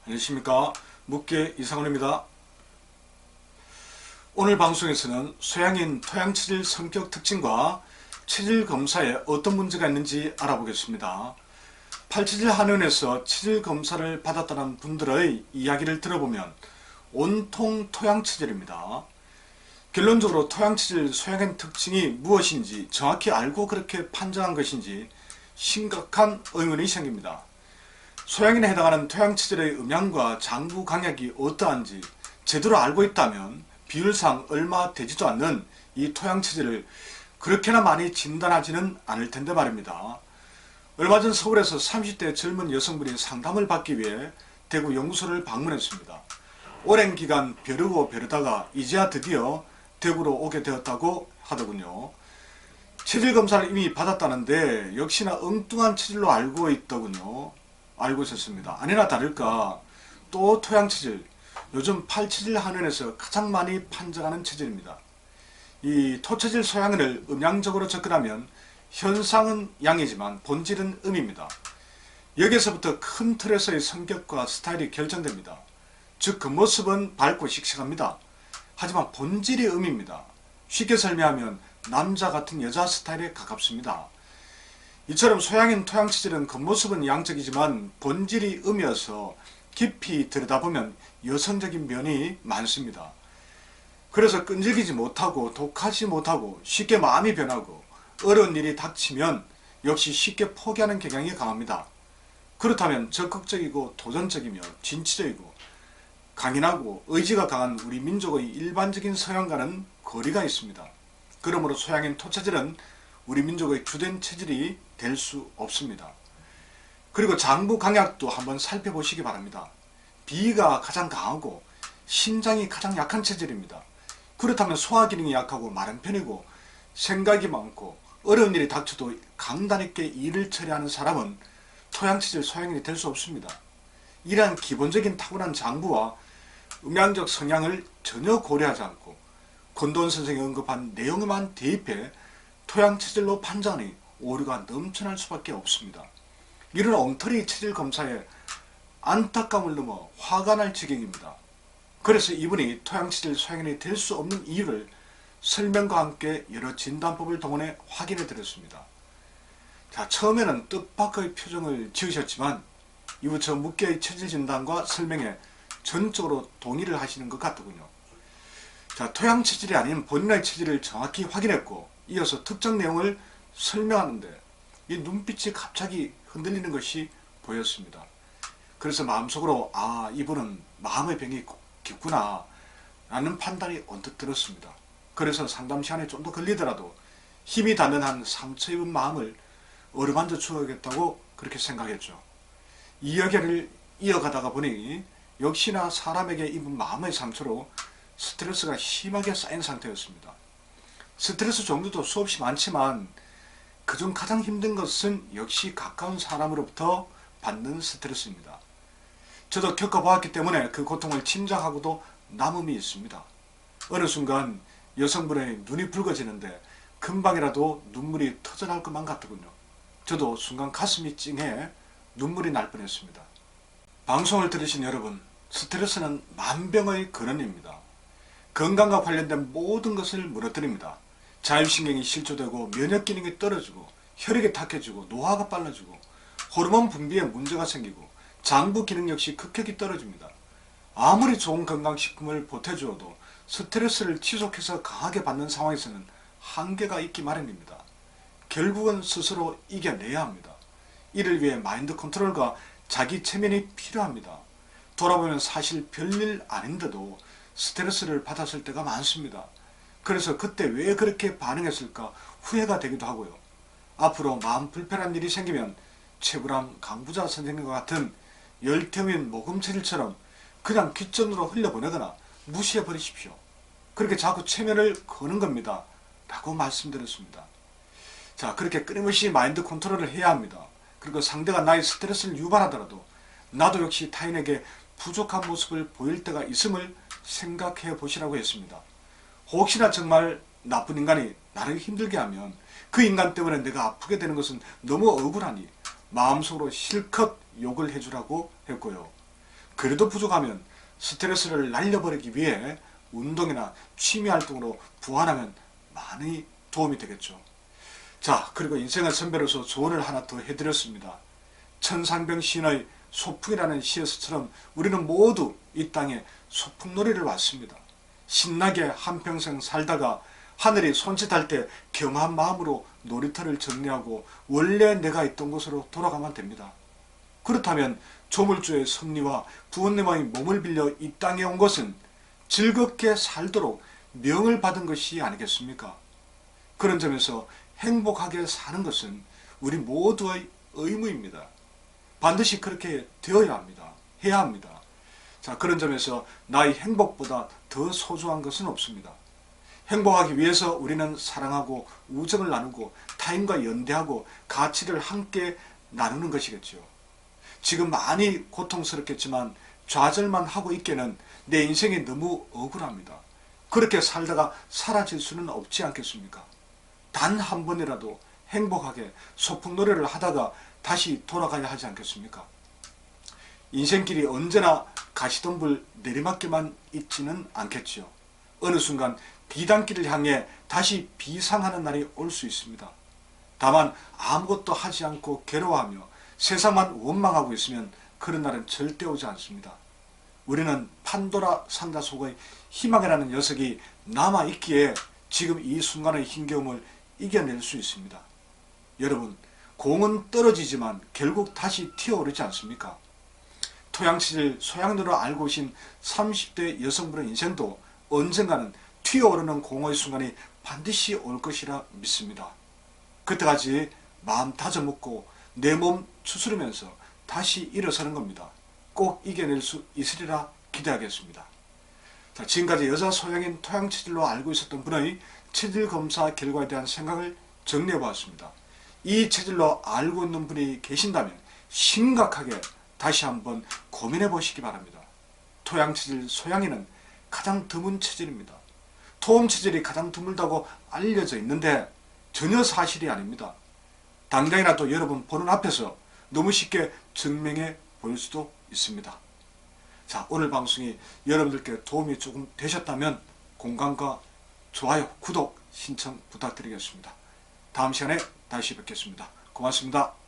안녕하십니까. 묵계 이상훈입니다. 오늘 방송에서는 소양인 토양체질 성격 특징과 체질 검사에 어떤 문제가 있는지 알아보겠습니다. 8체질 한의원에서 체질 검사를 받았다는 분들의 이야기를 들어보면 온통 토양체질입니다. 결론적으로 토양체질 소양인 특징이 무엇인지 정확히 알고 그렇게 판정한 것인지 심각한 의문이 생깁니다. 소양인에 해당하는 토양체질의 음양과 장부 강약이 어떠한지 제대로 알고 있다면 비율상 얼마 되지도 않는 이 토양체질을 그렇게나 많이 진단하지는 않을 텐데 말입니다. 얼마 전 서울에서 30대 젊은 여성분이 상담을 받기 위해 대구 연구소를 방문했습니다. 오랜 기간 벼르고 벼르다가 이제야 드디어 대구로 오게 되었다고 하더군요. 체질 검사를 이미 받았다는데 역시나 엉뚱한 체질로 알고 있더군요. 알고 있었습니다. 아니나 다를까 또 토양체질, 요즘 8체질 한의원에서 가장 많이 판정하는 체질입니다. 이 토체질 소양인을 음양적으로 접근하면 현상은 양이지만 본질은 음입니다. 여기서부터 큰 틀에서의 성격과 스타일이 결정됩니다. 즉 겉모습은 밝고 씩씩합니다. 하지만 본질이 음입니다. 쉽게 설명하면 남자 같은 여자 스타일에 가깝습니다. 이처럼 소양인 토양체질은 겉모습은 양적이지만 본질이 음이어서 깊이 들여다보면 여성적인 면이 많습니다. 그래서 끈질기지 못하고 독하지 못하고 쉽게 마음이 변하고 어려운 일이 닥치면 역시 쉽게 포기하는 경향이 강합니다. 그렇다면 적극적이고 도전적이며 진취적이고 강인하고 의지가 강한 우리 민족의 일반적인 서양과는 거리가 있습니다. 그러므로 소양인 토체질은 우리 민족의 주된 체질이 될 수 없습니다. 그리고 장부 강약도 한번 살펴보시기 바랍니다. 비위가 가장 강하고 신장이 가장 약한 체질입니다. 그렇다면 소화기능이 약하고 마른 편이고 생각이 많고 어려운 일이 닥쳐도 강단 있게 일을 처리하는 사람은 토양체질 소양인이 될 수 없습니다. 이러한 기본적인 타고난 장부와 음양적 성향을 전혀 고려하지 않고 권도원 선생이 언급한 내용에만 대입해 토양체질로 판정하니 오류가 넘쳐날 수밖에 없습니다. 이런 엉터리 체질 검사에 안타까움을 넘어 화가 날 지경입니다. 그래서 이분이 토양체질 소양인이 될 수 없는 이유를 설명과 함께 여러 진단법을 동원해 확인해 드렸습니다. 자, 처음에는 뜻밖의 표정을 지으셨지만 이후 저 묵계의 체질 진단과 설명에 전적으로 동의를 하시는 것 같더군요. 자, 토양체질이 아닌 본인의 체질을 정확히 확인했고 이어서 특정 내용을 설명하는데 이 눈빛이 갑자기 흔들리는 것이 보였습니다. 그래서 마음속으로 이분은 마음의 병이 깊구나 라는 판단이 언뜻 들었습니다. 그래서 상담 시간에 좀 더 걸리더라도 힘이 닿는 한 상처 입은 마음을 어루만져 주어야겠다고 그렇게 생각했죠. 이야기를 이어가다가 보니 역시나 사람에게 입은 마음의 상처로 스트레스가 심하게 쌓인 상태였습니다. 스트레스 종류도 수없이 많지만 그중 가장 힘든 것은 역시 가까운 사람으로부터 받는 스트레스입니다. 저도 겪어보았기 때문에 그 고통을 짐작하고도 남음이 있습니다. 어느 순간 여성분의 눈이 붉어지는데 금방이라도 눈물이 터져나올 것만 같더군요. 저도 순간 가슴이 찡해 눈물이 날 뻔했습니다. 방송을 들으신 여러분, 스트레스는 만병의 근원입니다. 건강과 관련된 모든 것을 무너뜨립니다. 자율신경이 실조되고 면역기능이 떨어지고 혈액이 탁해지고 노화가 빨라지고 호르몬 분비에 문제가 생기고 장부 기능 역시 급격히 떨어집니다. 아무리 좋은 건강식품을 보태주어도 스트레스를 지속해서 강하게 받는 상황에서는 한계가 있기 마련입니다. 결국은 스스로 이겨내야 합니다. 이를 위해 마인드 컨트롤과 자기 체면이 필요합니다. 돌아보면 사실 별일 아닌데도 스트레스를 받았을 때가 많습니다. 그래서 그때 왜 그렇게 반응했을까 후회가 되기도 하고요. 앞으로 마음 불편한 일이 생기면 최불암 강부자 선생님과 같은 열태우인 모금체질처럼 그냥 귓전으로 흘려보내거나 무시해 버리십시오. 그렇게 자꾸 체면을 거는 겁니다. 라고 말씀드렸습니다. 자, 그렇게 끊임없이 마인드 컨트롤을 해야 합니다. 그리고 상대가 나의 스트레스를 유발하더라도 나도 역시 타인에게 부족한 모습을 보일 때가 있음을 생각해 보시라고 했습니다. 혹시나 정말 나쁜 인간이 나를 힘들게 하면 그 인간 때문에 내가 아프게 되는 것은 너무 억울하니 마음속으로 실컷 욕을 해주라고 했고요. 그래도 부족하면 스트레스를 날려버리기 위해 운동이나 취미활동으로 보완하면 많이 도움이 되겠죠. 자, 그리고 인생의 선배로서 조언을 하나 더 해드렸습니다. 천상병 시인의 소풍이라는 시에서처럼 우리는 모두 이 땅에 소풍놀이를 왔습니다. 신나게 한평생 살다가 하늘이 손짓할 때 겸한 마음으로 놀이터를 정리하고 원래 내가 있던 곳으로 돌아가면 됩니다. 그렇다면 조물주의 섭리와 부모님의 몸을 빌려 이 땅에 온 것은 즐겁게 살도록 명을 받은 것이 아니겠습니까? 그런 점에서 행복하게 사는 것은 우리 모두의 의무입니다. 반드시 그렇게 되어야 합니다. 해야 합니다. 자, 그런 점에서 나의 행복보다 더 소중한 것은 없습니다. 행복하기 위해서 우리는 사랑하고 우정을 나누고 타인과 연대하고 가치를 함께 나누는 것이겠죠. 지금 많이 고통스럽겠지만 좌절만 하고 있기에는 내 인생이 너무 억울합니다. 그렇게 살다가 사라질 수는 없지 않겠습니까? 단 한 번이라도 행복하게 소풍노래를 하다가 다시 돌아가야 하지 않겠습니까? 인생길이 언제나 가시덤불 내리막길만 있지는 않겠지요. 어느 순간 비단길을 향해 다시 비상하는 날이 올 수 있습니다. 다만 아무것도 하지 않고 괴로워하며 세상만 원망하고 있으면 그런 날은 절대 오지 않습니다. 우리는 판도라 상자 속의 희망이라는 녀석이 남아있기에 지금 이 순간의 힘겨움을 이겨낼 수 있습니다. 여러분, 공은 떨어지지만 결국 다시 튀어오르지 않습니까? 토양치질 소양으로 알고 오신 30대 여성분의 인생도 언젠가는 튀어오르는 공의 순간이 반드시 올 것이라 믿습니다. 그때까지 마음 다져먹고 내 몸 추스르면서 다시 일어서는 겁니다. 꼭 이겨낼 수 있으리라 기대하겠습니다. 자, 지금까지 여자 소양인 토양치질로 알고 있었던 분의 체질 검사 결과에 대한 생각을 정리해 보았습니다. 이 체질로 알고 있는 분이 계신다면 심각하게 다시 한번 고민해 보시기 바랍니다. 토양체질 소양인은 가장 드문 체질입니다. 토음 체질이 가장 드물다고 알려져 있는데 전혀 사실이 아닙니다. 당장이라도 여러분 보는 앞에서 너무 쉽게 증명해 볼 수도 있습니다. 자, 오늘 방송이 여러분들께 도움이 조금 되셨다면 공감과 좋아요, 구독 신청 부탁드리겠습니다. 다음 시간에 다시 뵙겠습니다. 고맙습니다.